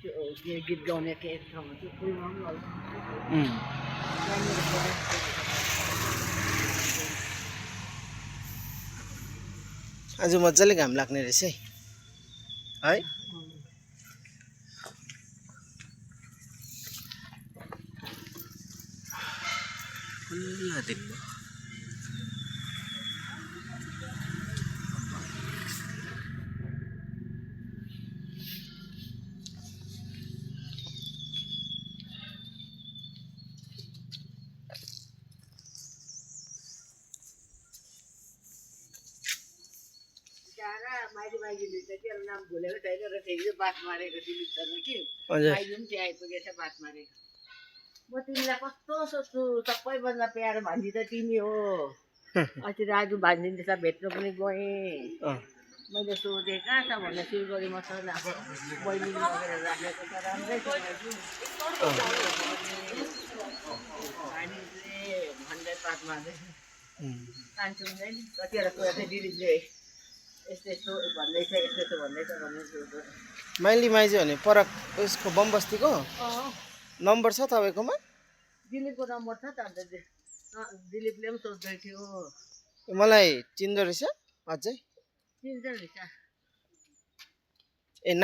त्यो गीत गाउने के ठाउँमा चाहिँ फुलमा पनि लगाउँछ। उम्, त्यहाँनिर प्रवेश आज मजाले घाम लाग्ने रहेछ है खुल्ला देख्नु माइलीले चाहिँ तेरो नाम भुलेको छैन र फेरि बात मारेको दिलिपसँग कि हजुर माइली पनि त्यहाँ आइपुगेछ बात मारेको। म तिमीलाई कस्तो सोच्छु, सबैभन्दा प्यारो भान्जी त तिमी हो। अस्ति राजु भान्जीले त भेट्नु पनि गएँ। मैले सोधेँ कहाँ छ भने सिलगढीमा छ नि, अब बहिनीले लगेर राखेको छ, राम्रै छ भाइजू। भाइले भन्दै बात मार्दै कान्छुले नि कतिवटा कुरा चाहिँ दिदीले यस्तो यस्तो भन्दैछ, यस्तो यस्तो भन्दैछ भन्ने सोध्यो। माइली माइजू भने परक उसको बमबस्तीको अँ नम्बर छ तपाईँकोमा? दिलीपको नम्बर छ त, अन्त दिलीपले पनि सोध्दै थियो। मलाई चिन्दो रहेछ अझै चिन्छ रहेछ। ए नाम